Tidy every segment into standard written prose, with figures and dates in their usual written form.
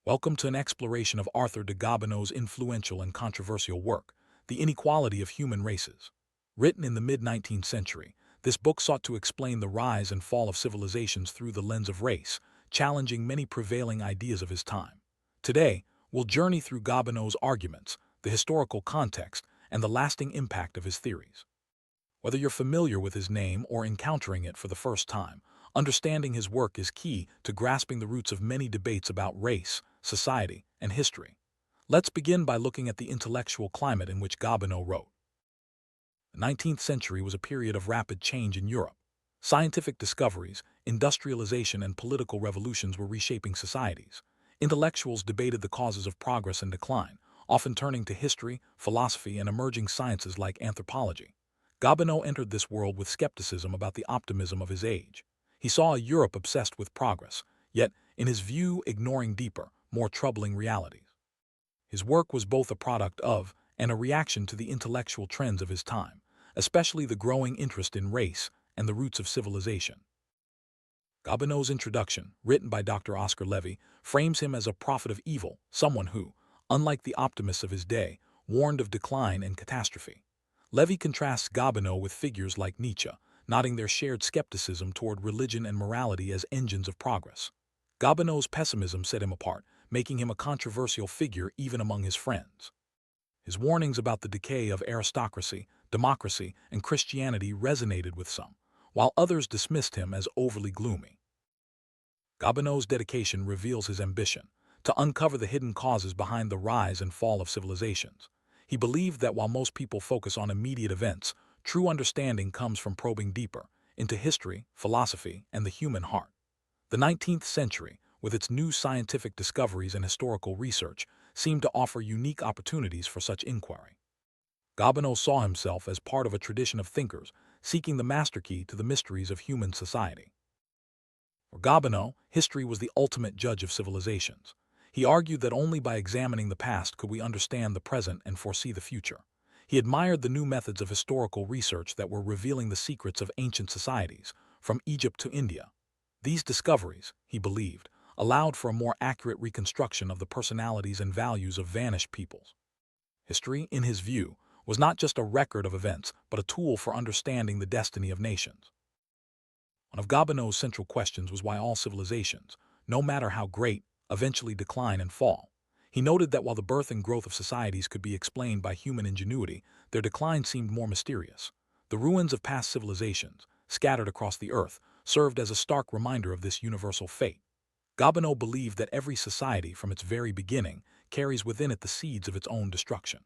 Welcome to an exploration of Arthur de Gobineau's influential and controversial work, The Inequality of Human Races. Written in the mid-19th century, this book sought to explain the rise and fall of civilizations through the lens of race, challenging many prevailing ideas of his time. Today, we'll journey through Gobineau's arguments, the historical context, and the lasting impact of his theories. Whether you're familiar with his name or encountering it for the first time, understanding his work is key to grasping the roots of many debates about race, society, and history. Let's begin by looking at the intellectual climate in which Gobineau wrote. The 19th century was a period of rapid change in Europe. Scientific discoveries, industrialization, and political revolutions were reshaping societies. Intellectuals debated the causes of progress and decline, often turning to history, philosophy, and emerging sciences like anthropology. Gobineau entered this world with skepticism about the optimism of his age. He saw a Europe obsessed with progress, yet, in his view, ignoring deeper, more troubling realities. His work was both a product of and a reaction to the intellectual trends of his time, especially the growing interest in race and the roots of civilization. Gobineau's introduction, written by Dr. Oscar Levy, frames him as a prophet of evil, someone who, unlike the optimists of his day, warned of decline and catastrophe. Levy contrasts Gobineau with figures like Nietzsche, noting their shared skepticism toward religion and morality as engines of progress. Gobineau's pessimism set him apart, making him a controversial figure even among his friends. His warnings about the decay of aristocracy, democracy, and Christianity resonated with some, while others dismissed him as overly gloomy. Gobineau's dedication reveals his ambition to uncover the hidden causes behind the rise and fall of civilizations. He believed that while most people focus on immediate events, true understanding comes from probing deeper into history, philosophy, and the human heart. The 19th century, with its new scientific discoveries and historical research, seemed to offer unique opportunities for such inquiry. Gobineau saw himself as part of a tradition of thinkers seeking the master key to the mysteries of human society. For Gobineau, history was the ultimate judge of civilizations. He argued that only by examining the past could we understand the present and foresee the future. He admired the new methods of historical research that were revealing the secrets of ancient societies, from Egypt to India. These discoveries, he believed, allowed for a more accurate reconstruction of the personalities and values of vanished peoples. History, in his view, was not just a record of events, but a tool for understanding the destiny of nations. One of Gobineau's central questions was why all civilizations, no matter how great, eventually decline and fall. He noted that while the birth and growth of societies could be explained by human ingenuity, their decline seemed more mysterious. The ruins of past civilizations, scattered across the earth, served as a stark reminder of this universal fate. Gobineau believed that every society, from its very beginning, carries within it the seeds of its own destruction.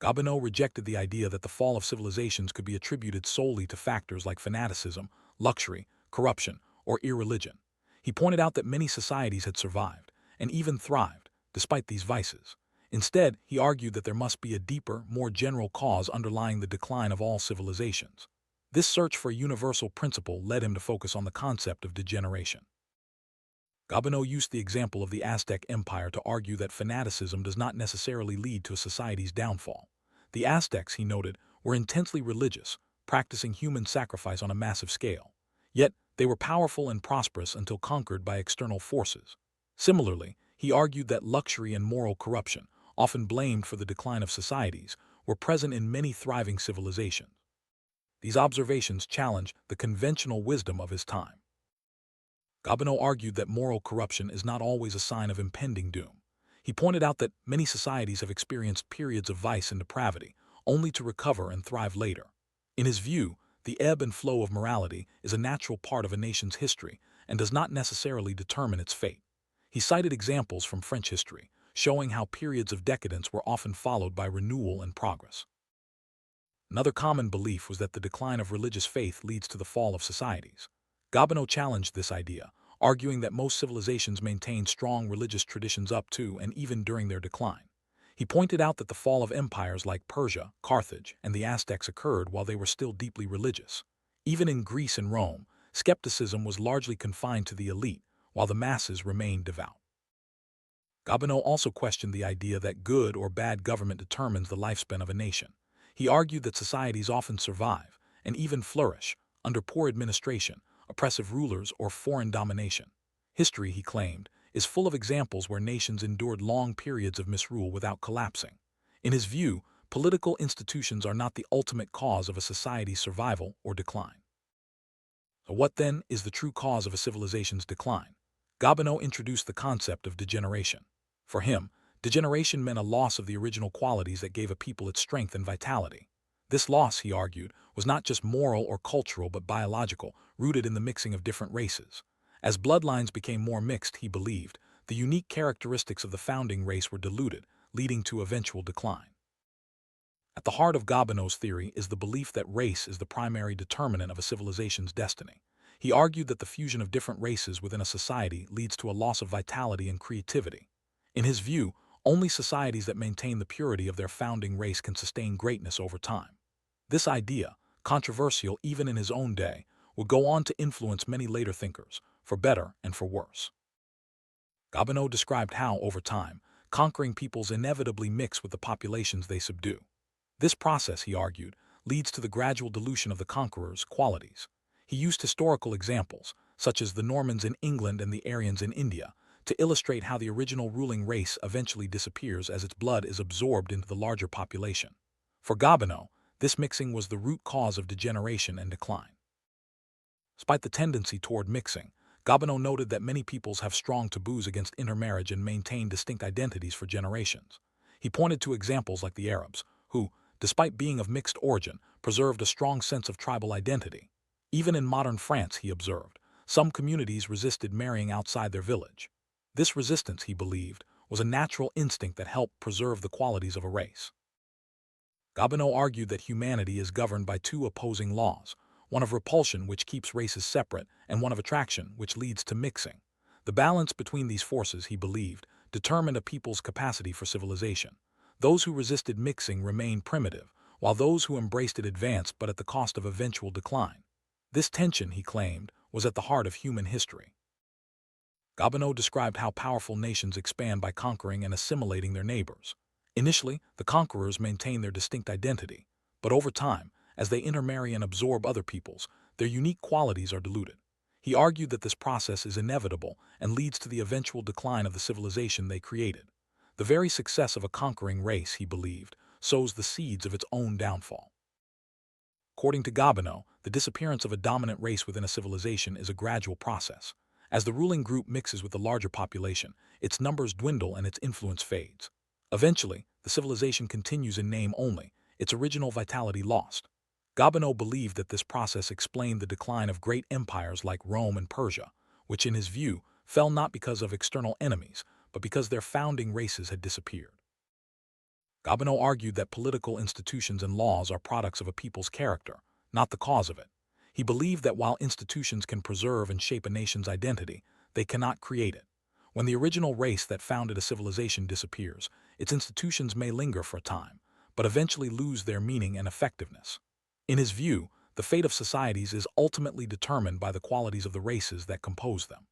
Gobineau rejected the idea that the fall of civilizations could be attributed solely to factors like fanaticism, luxury, corruption, or irreligion. He pointed out that many societies had survived, and even thrived, despite these vices. Instead, he argued that there must be a deeper, more general cause underlying the decline of all civilizations. This search for a universal principle led him to focus on the concept of degeneration. Gobineau used the example of the Aztec Empire to argue that fanaticism does not necessarily lead to a society's downfall. The Aztecs, he noted, were intensely religious, practicing human sacrifice on a massive scale. Yet, they were powerful and prosperous until conquered by external forces. Similarly, he argued that luxury and moral corruption, often blamed for the decline of societies, were present in many thriving civilizations. These observations challenge the conventional wisdom of his time. Gobineau argued that moral corruption is not always a sign of impending doom. He pointed out that many societies have experienced periods of vice and depravity, only to recover and thrive later. In his view, the ebb and flow of morality is a natural part of a nation's history and does not necessarily determine its fate. He cited examples from French history, showing how periods of decadence were often followed by renewal and progress. Another common belief was that the decline of religious faith leads to the fall of societies. Gobineau challenged this idea, arguing that most civilizations maintained strong religious traditions up to and even during their decline. He pointed out that the fall of empires like Persia, Carthage, and the Aztecs occurred while they were still deeply religious. Even in Greece and Rome, skepticism was largely confined to the elite, while the masses remained devout. Gobineau also questioned the idea that good or bad government determines the lifespan of a nation. He argued that societies often survive, and even flourish, under poor administration, oppressive rulers, or foreign domination. History, he claimed, is full of examples where nations endured long periods of misrule without collapsing. In his view, political institutions are not the ultimate cause of a society's survival or decline. So what then is the true cause of a civilization's decline? Gobineau introduced the concept of degeneration. For him, degeneration meant a loss of the original qualities that gave a people its strength and vitality. This loss, he argued, was not just moral or cultural but biological, rooted in the mixing of different races. As bloodlines became more mixed, he believed, the unique characteristics of the founding race were diluted, leading to eventual decline. At the heart of Gobineau's theory is the belief that race is the primary determinant of a civilization's destiny. He argued that the fusion of different races within a society leads to a loss of vitality and creativity. In his view, only societies that maintain the purity of their founding race can sustain greatness over time. This idea, controversial even in his own day, would go on to influence many later thinkers, for better and for worse. Gobineau described how, over time, conquering peoples inevitably mix with the populations they subdue. This process, he argued, leads to the gradual dilution of the conqueror's qualities. He used historical examples, such as the Normans in England and the Aryans in India, to illustrate how the original ruling race eventually disappears as its blood is absorbed into the larger population. For Gobineau, this mixing was the root cause of degeneration and decline. Despite the tendency toward mixing, Gobineau noted that many peoples have strong taboos against intermarriage and maintain distinct identities for generations. He pointed to examples like the Arabs, who, despite being of mixed origin, preserved a strong sense of tribal identity. Even in modern France, he observed, some communities resisted marrying outside their village. This resistance, he believed, was a natural instinct that helped preserve the qualities of a race. Gobineau argued that humanity is governed by two opposing laws, one of repulsion, which keeps races separate, and one of attraction, which leads to mixing. The balance between these forces, he believed, determined a people's capacity for civilization. Those who resisted mixing remained primitive, while those who embraced it advanced, but at the cost of eventual decline. This tension, he claimed, was at the heart of human history. Gobineau described how powerful nations expand by conquering and assimilating their neighbors. Initially, the conquerors maintain their distinct identity, but over time, as they intermarry and absorb other peoples, their unique qualities are diluted. He argued that this process is inevitable and leads to the eventual decline of the civilization they created. The very success of a conquering race, he believed, sows the seeds of its own downfall. According to Gobineau, the disappearance of a dominant race within a civilization is a gradual process. As the ruling group mixes with the larger population, its numbers dwindle and its influence fades. Eventually, the civilization continues in name only, its original vitality lost. Gobineau believed that this process explained the decline of great empires like Rome and Persia, which in his view fell not because of external enemies, but because their founding races had disappeared. Gobineau argued that political institutions and laws are products of a people's character, not the cause of it. He believed that while institutions can preserve and shape a nation's identity, they cannot create it. When the original race that founded a civilization disappears, its institutions may linger for a time, but eventually lose their meaning and effectiveness. In his view, the fate of societies is ultimately determined by the qualities of the races that compose them.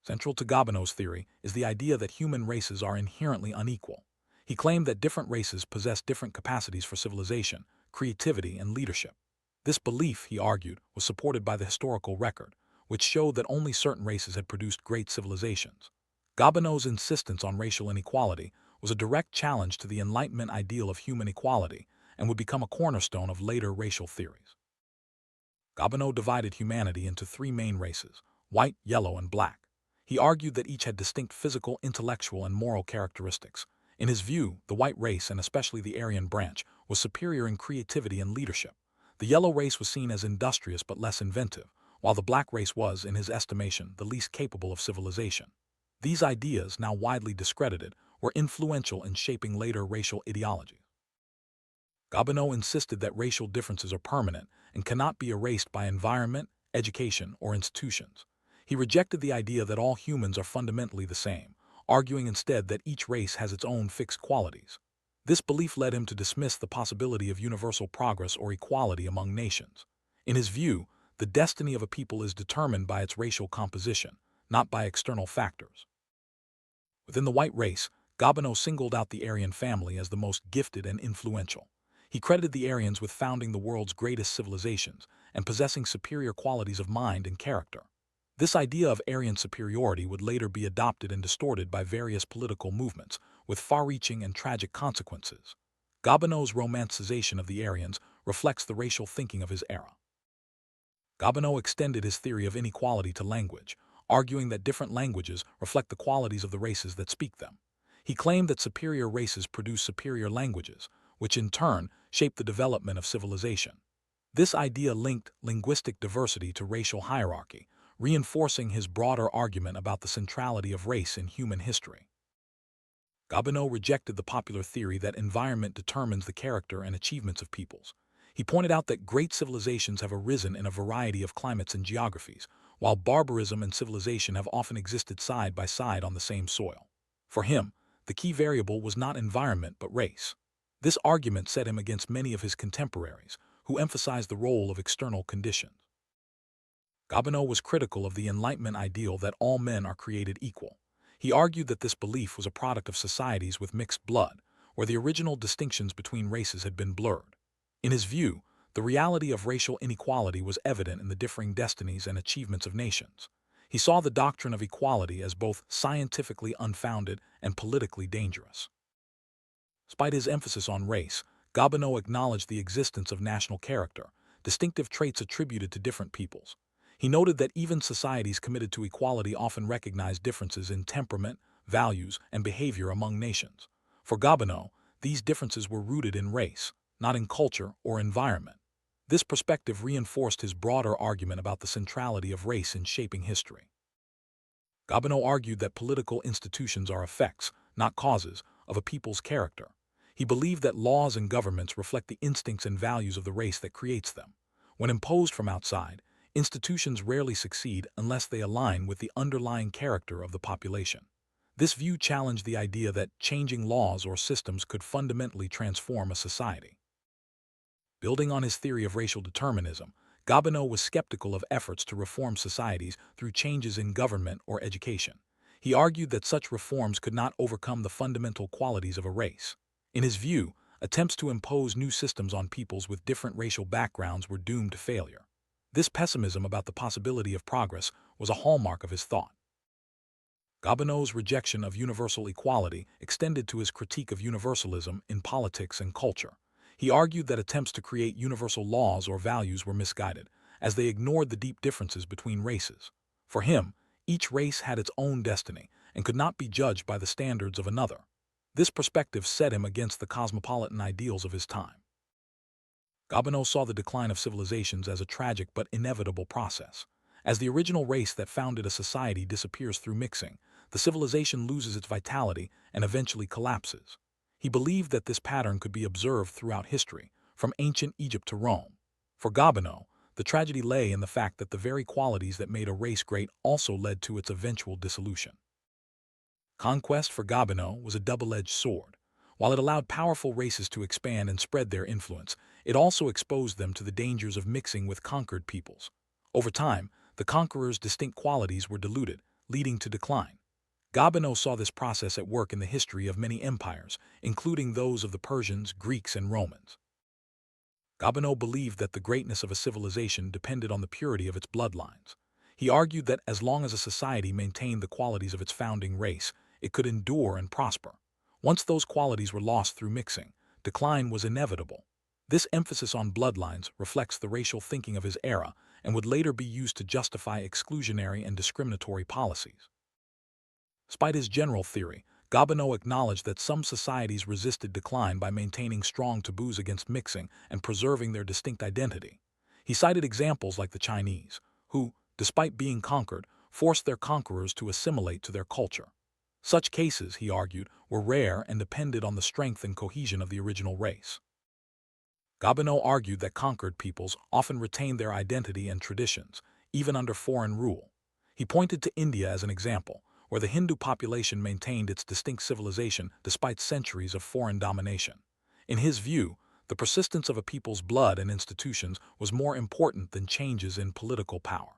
Central to Gobineau's theory is the idea that human races are inherently unequal. He claimed that different races possess different capacities for civilization, creativity, and leadership. This belief, he argued, was supported by the historical record, which showed that only certain races had produced great civilizations. Gobineau's insistence on racial inequality was a direct challenge to the Enlightenment ideal of human equality and would become a cornerstone of later racial theories. Gobineau divided humanity into three main races: white, yellow, and black. He argued that each had distinct physical, intellectual, and moral characteristics. In his view, the white race, and especially the Aryan branch, was superior in creativity and leadership. The yellow race was seen as industrious but less inventive, while the black race was, in his estimation, the least capable of civilization. These ideas, now widely discredited, were influential in shaping later racial ideologies. Gobineau insisted that racial differences are permanent and cannot be erased by environment, education, or institutions. He rejected the idea that all humans are fundamentally the same, arguing instead that each race has its own fixed qualities. This belief led him to dismiss the possibility of universal progress or equality among nations. In his view, the destiny of a people is determined by its racial composition, not by external factors. Within the white race, Gobineau singled out the Aryan family as the most gifted and influential. He credited the Aryans with founding the world's greatest civilizations and possessing superior qualities of mind and character. This idea of Aryan superiority would later be adopted and distorted by various political movements, with far-reaching and tragic consequences. Gobineau's romanticization of the Aryans reflects the racial thinking of his era. Gobineau extended his theory of inequality to language, arguing that different languages reflect the qualities of the races that speak them. He claimed that superior races produce superior languages, which in turn shape the development of civilization. This idea linked linguistic diversity to racial hierarchy, reinforcing his broader argument about the centrality of race in human history. Gobineau rejected the popular theory that environment determines the character and achievements of peoples. He pointed out that great civilizations have arisen in a variety of climates and geographies, while barbarism and civilization have often existed side by side on the same soil. For him, the key variable was not environment but race. This argument set him against many of his contemporaries, who emphasized the role of external conditions. Gobineau was critical of the Enlightenment ideal that all men are created equal. He argued that this belief was a product of societies with mixed blood, where the original distinctions between races had been blurred. In his view, the reality of racial inequality was evident in the differing destinies and achievements of nations. He saw the doctrine of equality as both scientifically unfounded and politically dangerous. Despite his emphasis on race, Gobineau acknowledged the existence of national character, distinctive traits attributed to different peoples. He noted that even societies committed to equality often recognize differences in temperament, values, and behavior among nations. For Gobineau, these differences were rooted in race, not in culture or environment. This perspective reinforced his broader argument about the centrality of race in shaping history. Gobineau argued that political institutions are effects, not causes, of a people's character. He believed that laws and governments reflect the instincts and values of the race that creates them. When imposed from outside, institutions rarely succeed unless they align with the underlying character of the population. This view challenged the idea that changing laws or systems could fundamentally transform a society. Building on his theory of racial determinism, Gobineau was skeptical of efforts to reform societies through changes in government or education. He argued that such reforms could not overcome the fundamental qualities of a race. In his view, attempts to impose new systems on peoples with different racial backgrounds were doomed to failure. This pessimism about the possibility of progress was a hallmark of his thought. Gobineau's rejection of universal equality extended to his critique of universalism in politics and culture. He argued that attempts to create universal laws or values were misguided, as they ignored the deep differences between races. For him, each race had its own destiny and could not be judged by the standards of another. This perspective set him against the cosmopolitan ideals of his time. Gobineau saw the decline of civilizations as a tragic but inevitable process. As the original race that founded a society disappears through mixing, the civilization loses its vitality and eventually collapses. He believed that this pattern could be observed throughout history, from ancient Egypt to Rome. For Gobineau, the tragedy lay in the fact that the very qualities that made a race great also led to its eventual dissolution. Conquest for Gobineau was a double-edged sword. While it allowed powerful races to expand and spread their influence, it also exposed them to the dangers of mixing with conquered peoples. Over time, the conqueror's distinct qualities were diluted, leading to decline. Gobineau saw this process at work in the history of many empires, including those of the Persians, Greeks, and Romans. Gobineau believed that the greatness of a civilization depended on the purity of its bloodlines. He argued that as long as a society maintained the qualities of its founding race, it could endure and prosper. Once those qualities were lost through mixing, decline was inevitable. This emphasis on bloodlines reflects the racial thinking of his era and would later be used to justify exclusionary and discriminatory policies. Despite his general theory, Gobineau acknowledged that some societies resisted decline by maintaining strong taboos against mixing and preserving their distinct identity. He cited examples like the Chinese, who, despite being conquered, forced their conquerors to assimilate to their culture. Such cases, he argued, were rare and depended on the strength and cohesion of the original race. Gobineau argued that conquered peoples often retained their identity and traditions, even under foreign rule. He pointed to India as an example, where the Hindu population maintained its distinct civilization despite centuries of foreign domination. In his view, the persistence of a people's blood and institutions was more important than changes in political power.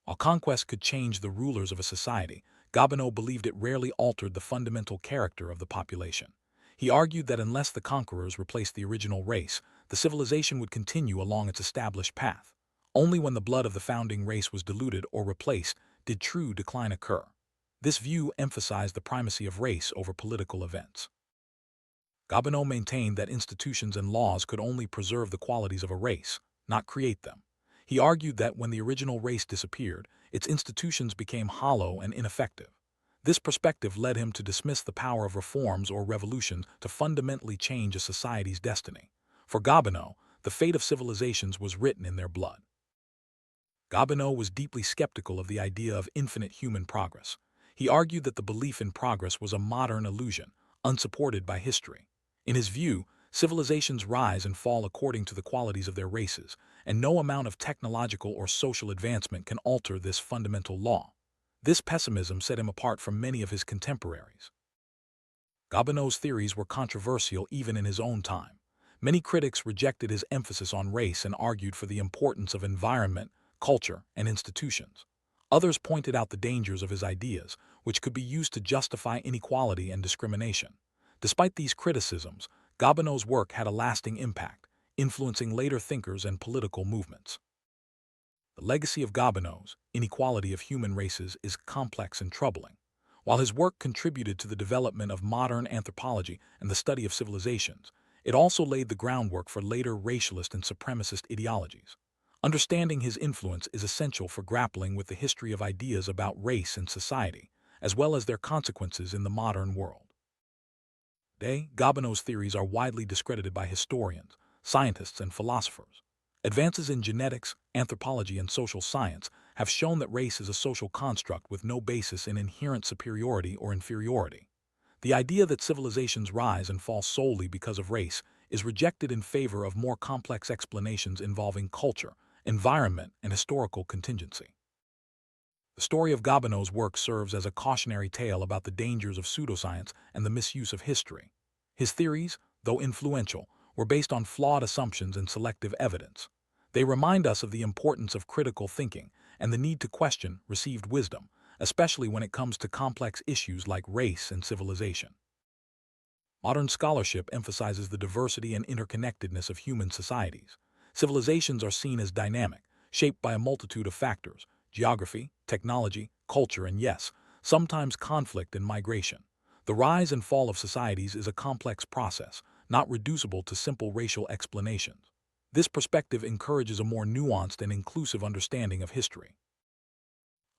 While conquest could change the rulers of a society, Gobineau believed it rarely altered the fundamental character of the population. He argued that unless the conquerors replaced the original race, the civilization would continue along its established path. Only when the blood of the founding race was diluted or replaced did true decline occur. This view emphasized the primacy of race over political events. Gobineau maintained that institutions and laws could only preserve the qualities of a race, not create them. He argued that when the original race disappeared, its institutions became hollow and ineffective. This perspective led him to dismiss the power of reforms or revolutions to fundamentally change a society's destiny. For Gobineau, the fate of civilizations was written in their blood. Gobineau was deeply skeptical of the idea of infinite human progress. He argued that the belief in progress was a modern illusion, unsupported by history. In his view, civilizations rise and fall according to the qualities of their races, and no amount of technological or social advancement can alter this fundamental law. This pessimism set him apart from many of his contemporaries. Gobineau's theories were controversial even in his own time. Many critics rejected his emphasis on race and argued for the importance of environment, culture, and institutions. Others pointed out the dangers of his ideas, which could be used to justify inequality and discrimination. Despite these criticisms, Gobineau's work had a lasting impact, influencing later thinkers and political movements. The legacy of Gobineau's Inequality of Human Races is complex and troubling. While his work contributed to the development of modern anthropology and the study of civilizations, it also laid the groundwork for later racialist and supremacist ideologies. Understanding his influence is essential for grappling with the history of ideas about race and society, as well as their consequences in the modern world. Today, Gobineau's theories are widely discredited by historians, scientists, and philosophers. Advances in genetics, anthropology, and social science have shown that race is a social construct with no basis in inherent superiority or inferiority. The idea that civilizations rise and fall solely because of race is rejected in favor of more complex explanations involving culture, environment, and historical contingency. The story of Gobineau's work serves as a cautionary tale about the dangers of pseudoscience and the misuse of history. His theories, though influential, were based on flawed assumptions and selective evidence. They remind us of the importance of critical thinking and the need to question received wisdom, especially when it comes to complex issues like race and civilization. Modern scholarship emphasizes the diversity and interconnectedness of human societies. Civilizations are seen as dynamic, shaped by a multitude of factors: geography, technology, culture, and yes, sometimes conflict and migration. The rise and fall of societies is a complex process, not reducible to simple racial explanations. This perspective encourages a more nuanced and inclusive understanding of history.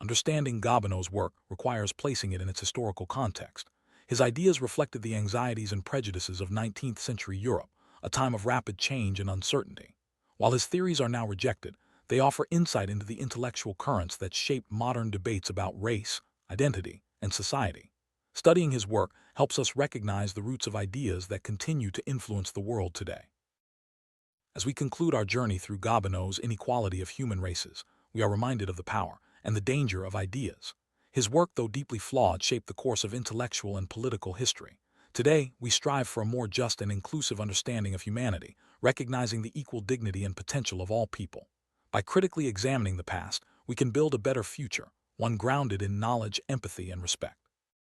Understanding Gobineau's work requires placing it in its historical context. His ideas reflected the anxieties and prejudices of 19th century Europe, a time of rapid change and uncertainty. While his theories are now rejected, they offer insight into the intellectual currents that shape modern debates about race, identity, and society. Studying his work helps us recognize the roots of ideas that continue to influence the world today. As we conclude our journey through Gobineau's Inequality of Human Races, we are reminded of the power and the danger of ideas. His work, though deeply flawed, shaped the course of intellectual and political history. Today, we strive for a more just and inclusive understanding of humanity, recognizing the equal dignity and potential of all people. By critically examining the past, we can build a better future, one grounded in knowledge, empathy, and respect.